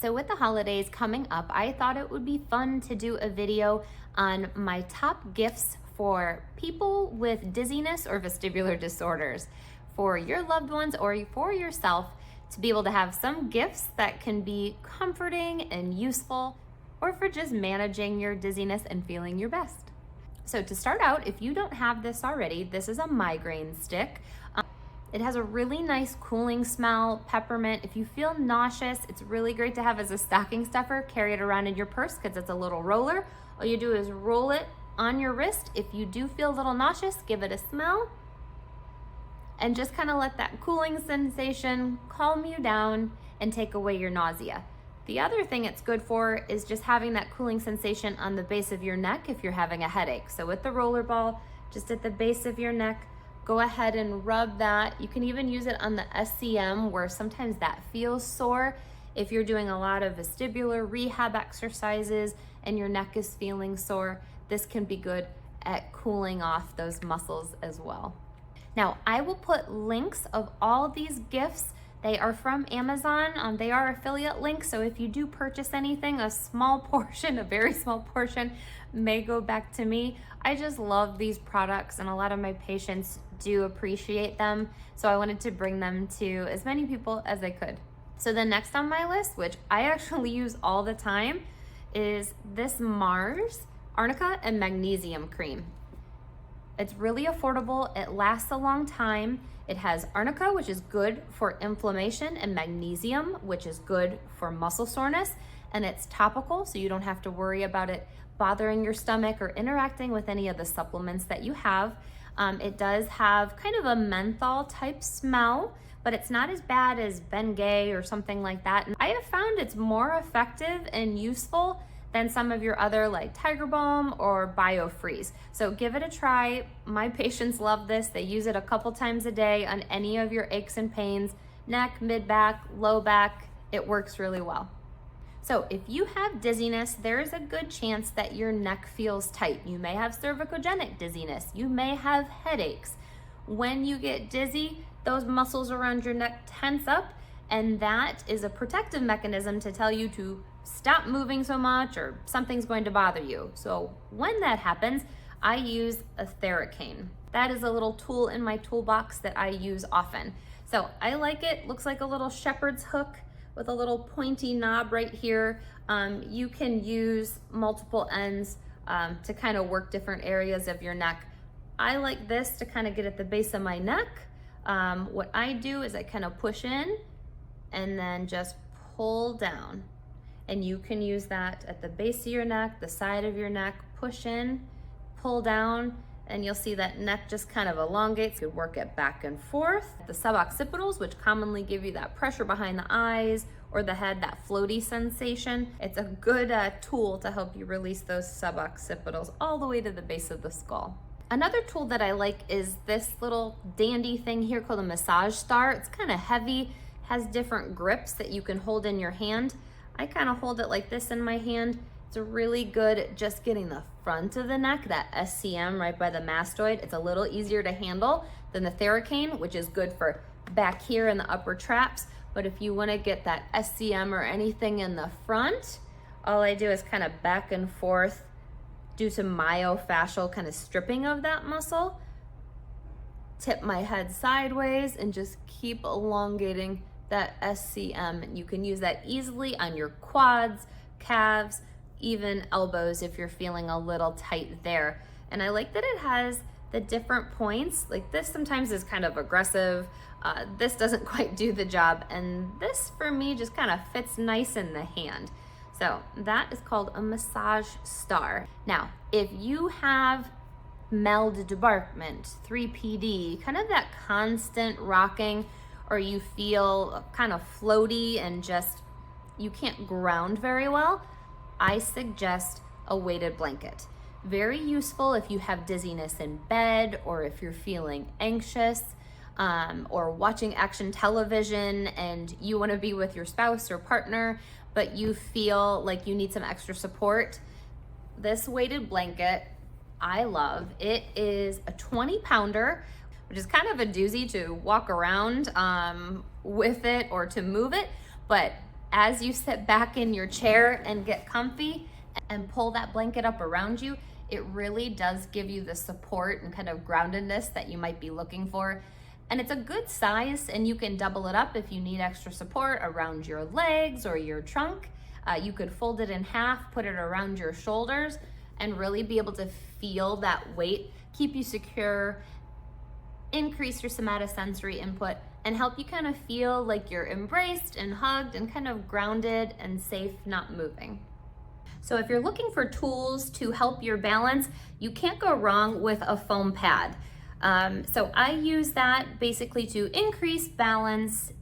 So with the holidays coming up, I thought it would be fun to do a video on my top gifts for people with dizziness or vestibular disorders, for your loved ones or for yourself, to be able to have some gifts that can be comforting and useful, or for just managing your dizziness and feeling your best. So to start out, if you don't have this already, this is a migraine stick. It has a really nice cooling smell, peppermint. If you feel nauseous, it's really great to have as a stocking stuffer. Carry it around in your purse because it's a little roller. All you do is roll it on your wrist. If you do feel a little nauseous, give it a smell and just kind of let that cooling sensation calm you down and take away your nausea. The other thing it's good for is just having that cooling sensation on the base of your neck if you're having a headache. So with the roller ball, just at the base of your neck, go ahead and rub that. You can even use it on the SCM where sometimes that feels sore. If you're doing a lot of vestibular rehab exercises and your neck is feeling sore, this can be good at cooling off those muscles as well. Now, I will put links of all these gifts. They are from Amazon. They are affiliate links, so if you do purchase anything, a small portion, a very small portion, may go back to me. I just love these products, and a lot of my patients do appreciate them, so I wanted to bring them to as many people as I could. So the next on my list, which I actually use all the time, is this Mars Arnica and Magnesium Cream. It's really affordable, it lasts a long time. It has arnica, which is good for inflammation, and magnesium, which is good for muscle soreness, and it's topical, so you don't have to worry about it bothering your stomach or interacting with any of the supplements that you have. It does have kind of a menthol type smell, but it's not as bad as Bengay or something like that. And I have found it's more effective and useful than some of your other like Tiger Balm or BioFreeze. So give it a try. My patients love this. They use it a couple times a day on any of your aches and pains, neck, mid-back, low back. It works really well. So if you have dizziness, there's a good chance that your neck feels tight. You may have cervicogenic dizziness. You may have headaches. When you get dizzy, those muscles around your neck tense up, and that is a protective mechanism to tell you to stop moving so much or something's going to bother you. So when that happens, I use a Theane. That is a little tool in my toolbox that I use often. So I like it. Looks like a little shepherd's hook with a little pointy knob right here. You can use multiple ends to kind of work different areas of your neck. I like this to kind of get at the base of my neck. What I do is I kind of push in and then just pull down. And you can use that at the base of your neck, the side of your neck, push in, pull down, and you'll see that neck just kind of elongates. You could work it back and forth. The suboccipitals, which commonly give you that pressure behind the eyes or the head, that floaty sensation. It's a good tool to help you release those suboccipitals all the way to the base of the skull. Another tool that I like is this little dandy thing here called a massage star. It's kind of heavy, has different grips that you can hold in your hand. I kind of hold it like this in my hand. It's really good at just getting the front of the neck, that SCM right by the mastoid. It's a little easier to handle than the Theane, which is good for back here in the upper traps. But if you want to get that SCM or anything in the front, all I do is kind of back and forth, do some myofascial kind of stripping of that muscle, tip my head sideways, and just keep elongating that SCM. And you can use that easily on your quads, calves, even elbows if you're feeling a little tight there. And I like that it has the different points. Like this sometimes is kind of aggressive. This doesn't quite do the job. And this for me just kind of fits nice in the hand. So that is called a massage star. Now, if you have MELD debarkment, 3PD, kind of that constant rocking, or you feel kind of floaty and just you can't ground very well, I suggest a weighted blanket. Very useful if you have dizziness in bed, or if you're feeling anxious, or watching action television and you want to be with your spouse or partner, but you feel like you need some extra support. This weighted blanket, I love. It is a 20-pounder, which is kind of a doozy to walk around with it or to move it, but as you sit back in your chair and get comfy and pull that blanket up around you, it really does give you the support and kind of groundedness that you might be looking for. And it's a good size, and you can double it up if you need extra support around your legs or your trunk. You could fold it in half, put it around your shoulders, and really be able to feel that weight, keep you secure, increase your somatosensory input, and help you kind of feel like you're embraced and hugged and kind of grounded and safe, not moving. So if you're looking for tools to help your balance, you can't go wrong with a foam pad. So I use that basically to increase balance,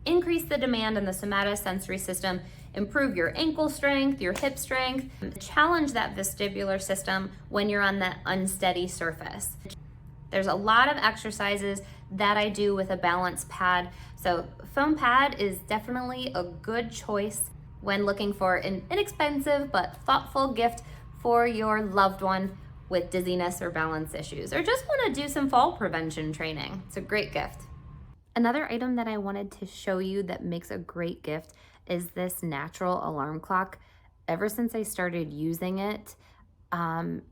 increase the demand in the somatosensory system, improve your ankle strength, your hip strength, challenge that vestibular system when you're on that unsteady surface. There's a lot of exercises that I do with a balance pad. So foam pad is definitely a good choice when looking for an inexpensive but thoughtful gift for your loved one with dizziness or balance issues, or just want to do some fall prevention training. It's a great gift. Another item that I wanted to show you that makes a great gift is this natural alarm clock. Ever since I started using it,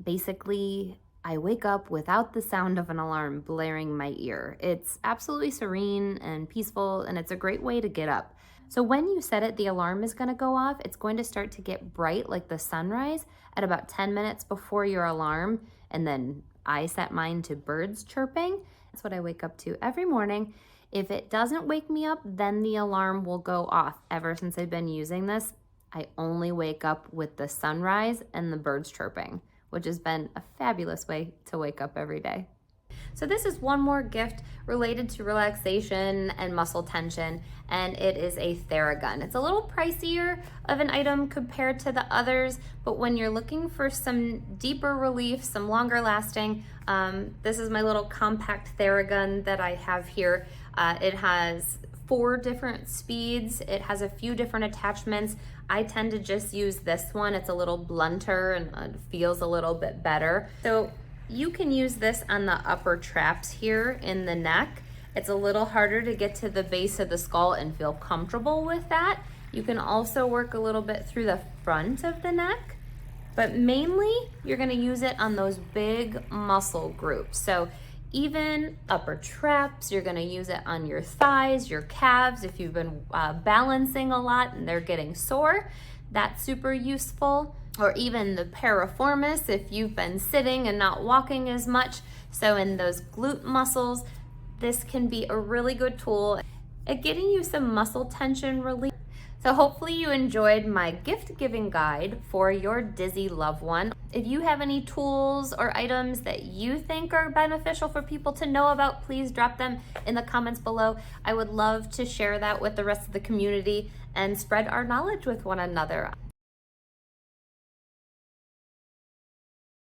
basically I wake up without the sound of an alarm blaring in my ear. It's absolutely serene and peaceful, and it's a great way to get up. So when you set it, the alarm is going to go off. It's going to start to get bright like the sunrise at about 10 minutes before your alarm. And then I set mine to birds chirping. That's what I wake up to every morning. If it doesn't wake me up, then the alarm will go off. Ever since I've been using this, I only wake up with the sunrise and the birds chirping, which has been a fabulous way to wake up every day. So this is one more gift related to relaxation and muscle tension, and it is a Thea Gun. It's a little pricier of an item compared to the others, but when you're looking for some deeper relief, some longer lasting, this is my little compact Thea Gun that I have here. It has 4 different speeds. It has a few different attachments. I tend to just use this one. It's a little blunter and feels a little bit better. So you can use this on the upper traps here in the neck. It's a little harder to get to the base of the skull and feel comfortable with that. You can also work a little bit through the front of the neck, but mainly you're gonna use it on those big muscle groups. So even upper traps, you're gonna use it on your thighs, your calves. If you've been balancing a lot and they're getting sore, that's super useful. Or even the piriformis if you've been sitting and not walking as much. So in those glute muscles, this can be a really good tool at getting you some muscle tension relief. So hopefully you enjoyed my gift giving guide for your dizzy loved one. If you have any tools or items that you think are beneficial for people to know about, please drop them in the comments below. I would love to share that with the rest of the community and spread our knowledge with one another.